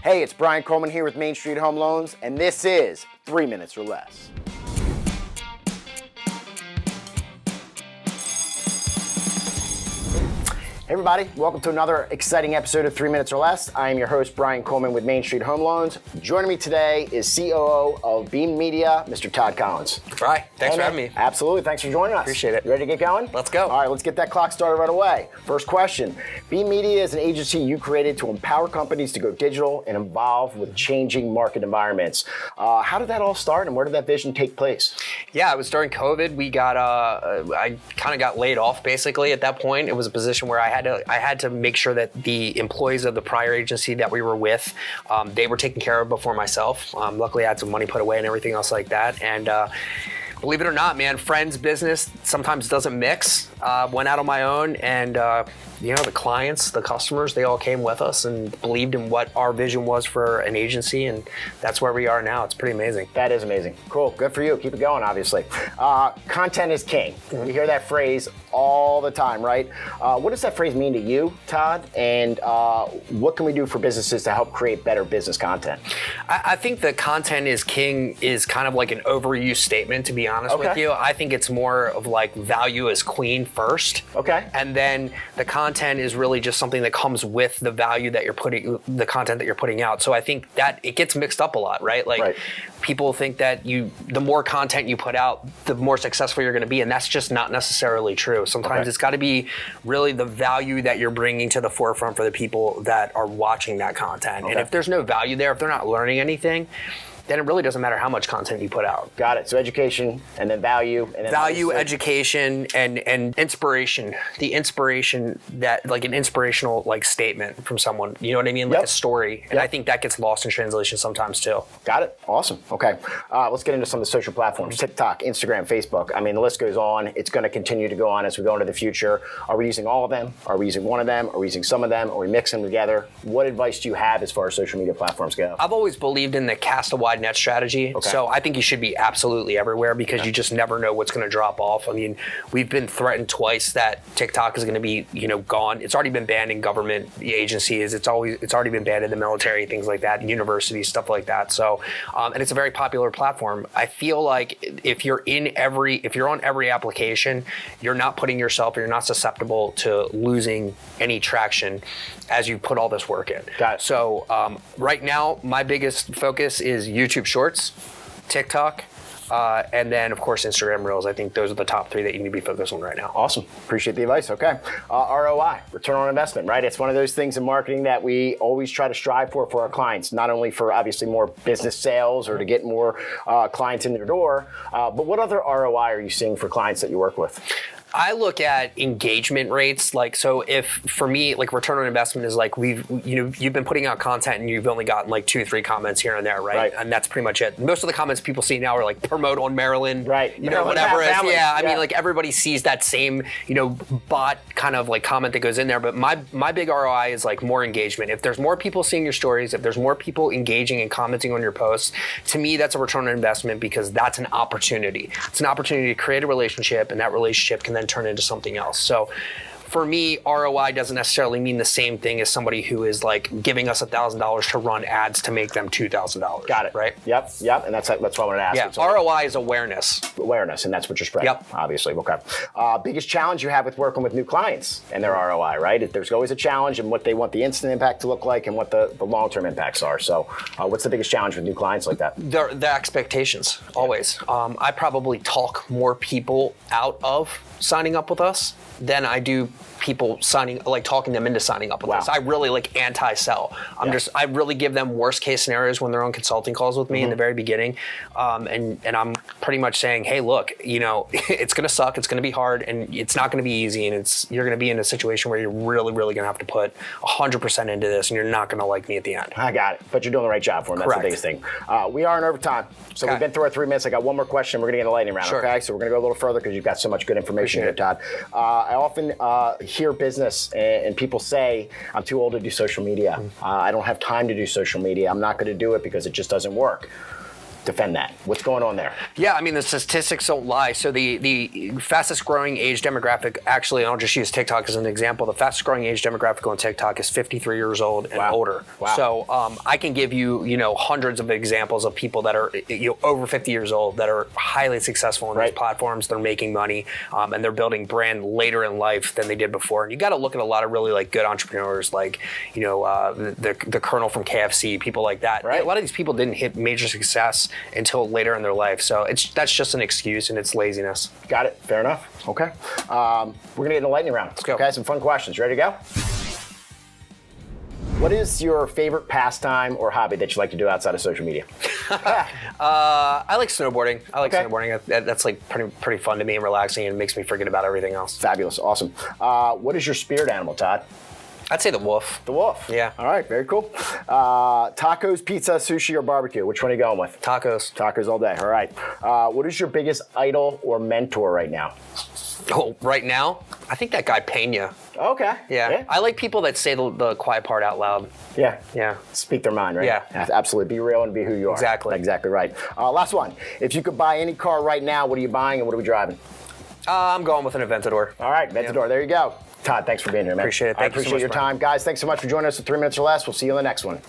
Hey, it's Brian Coleman here with Main Street Home Loans, and this is 3 Minutes or Less. Hey everybody, welcome to another exciting episode of 3 Minutes or Less. I am your host, Brian Coleman with Main Street Home Loans. Joining me today is COO of Beam Media, Mr. Todd Collins. Right, thanks for having me. Absolutely, thanks for joining us. Appreciate it. You ready to get going? Let's go. All right, let's get that clock started right away. First question. Beam Media is an agency you created to empower companies to go digital and evolve with changing market environments. How did that all start and where did that vision take place? Yeah, it was during COVID. I kind of got laid off basically at that point. It was a position where I had to make sure that the employees of the prior agency that we were with, they were taken care of before myself. Luckily, I had some money put away and everything else like that. And believe it or not, man, friends, business sometimes doesn't mix. Went out on my own, and the clients, the customers, they all came with us and believed in what our vision was for an agency, and that's where we are now. It's pretty amazing. That is amazing. Cool. Good for you. Keep it going, obviously. Content is king. Mm-hmm. You hear that phrase all the time, right? What does that phrase mean to you, Todd? And what can we do for businesses to help create better business content? I think the content is king is kind of like an overused statement, to be honest with you. I think it's more of like value is queen first. Okay. And then the content is really just something that comes with the value that the content that you're putting out. So I think that it gets mixed up a lot, right? Like people think that the more content you put out, the more successful you're going to be. And that's just not necessarily true. Sometimes it's got to be really the value that you're bringing to the forefront for the people that are watching that content. And if there's no value there, if they're not learning anything, then it really doesn't matter how much content you put out. Got it. So education and then value. And then value, education, and inspiration. The inspiration that, like an inspirational like statement from someone, you know what I mean? Like a story. And I think that gets lost in translation sometimes too. Got it. Awesome. Okay. Let's get into some of the social platforms. TikTok, Instagram, Facebook. I mean, the list goes on. It's going to continue to go on as we go into the future. Are we using all of them? Are we using one of them? Are we using some of them? Are we mixing them together? What advice do you have as far as social media platforms go? I've always believed in the cast a wide net strategy. So I think you should be absolutely everywhere because you just never know what's going to drop off. I mean, we've been threatened twice that TikTok is going to be, gone. It's already been banned in government agencies. It's already been banned in the military, things like that, universities, stuff like that. So, and it's a very popular platform. I feel like if you're on every application, you're not putting yourself, or you're not susceptible to losing any traction as you put all this work in. Got it. So right now, my biggest focus is YouTube Shorts, TikTok, and then, of course, Instagram Reels. I think those are the top three that you need to be focused on right now. Awesome. Appreciate the advice. Okay. ROI, return on investment, right? It's one of those things in marketing that we always try to strive for our clients, not only for obviously more business sales or to get more clients in their door, but what other ROI are you seeing for clients that you work with? I look at engagement rates. So if for me, like return on investment is like you've been putting out content and you've only gotten like 2 or 3 comments here and there, right? And that's pretty much it. Most of the comments people see now are like promote on Maryland, right? Whatever. I mean, like everybody sees that same, bot kind of like comment that goes in there. But my big ROI is like more engagement. If there's more people seeing your stories, if there's more people engaging and commenting on your posts, to me, that's a return on investment because that's an opportunity. It's an opportunity to create a relationship, and that relationship can then turn into something else. So for me, ROI doesn't necessarily mean the same thing as somebody who is like giving us $1,000 to run ads to make them $2,000. Got it. Right? Yep. And that's what I wanted to ask. Yeah. ROI is awareness. Awareness, and that's what you're spreading. Yep. Obviously. Okay. Biggest challenge you have with working with new clients and their ROI, right? There's always a challenge in what they want the instant impact to look like and what the long-term impacts are. So what's the biggest challenge with new clients like that? The expectations, always. I probably talk more people out of signing up with us than I do people talking them into signing up with us. I really anti-sell. I really give them worst case scenarios when they're on consulting calls with me in the very beginning. And I'm pretty much saying, hey, look, it's going to suck. It's going to be hard and it's not going to be easy. And you're going to be in a situation where you're really, really going to have to put 100% into this and you're not going to like me at the end. I got it. But you're doing the right job for them. That's the biggest thing. We are in overtime. So we've been through our 3 minutes. I got one more question. We're going to get a lightning round. Okay. So we're going to go a little further because you've got so much good information here, Todd. I often hear business and people say, I'm too old to do social media. I don't have time to do social media. I'm not going to do it because it just doesn't work. defend that. What's going on there? Yeah, I mean, the statistics don't lie. So the fastest growing age demographic, actually, I'll just use TikTok as an example. The fastest growing age demographic on TikTok is 53 years old and older. Wow. So I can give you, hundreds of examples of people that are over 50 years old that are highly successful on these platforms. They're making money and they're building brand later in life than they did before. And you got to look at a lot of really good entrepreneurs, like the Colonel from KFC, people like that. Right. A lot of these people didn't hit major success until later in their life. So that's just an excuse and it's laziness. Got it. Fair enough. Okay. We're going to get in the lightning round. Let's go. Okay, some fun questions. Ready to go? What is your favorite pastime or hobby that you like to do outside of social media? I like snowboarding. Snowboarding. That's like pretty fun to me and relaxing, and makes me forget about everything else. Fabulous. Awesome. What is your spirit animal, Todd? I'd say the wolf. The wolf. Yeah. All right. Very cool. Tacos, pizza, sushi, or barbecue? Which one are you going with? Tacos. Tacos all day. All right. What is your biggest idol or mentor right now? Oh, right now, I think that guy Pena. Okay. Yeah. I like people that say the quiet part out loud. Yeah. Yeah. Speak their mind, right? Yeah. Absolutely. Be real and be who you are. Exactly. Exactly right. Last one. If you could buy any car right now, what are you buying and what are we driving? I'm going with an Aventador. All right, Aventador. There you go. Todd, thanks for being here, man. Appreciate it. I Thank you so appreciate much, your Brian. time. Guys, thanks so much for joining us at 3 Minutes or Less. We'll see you in the next one.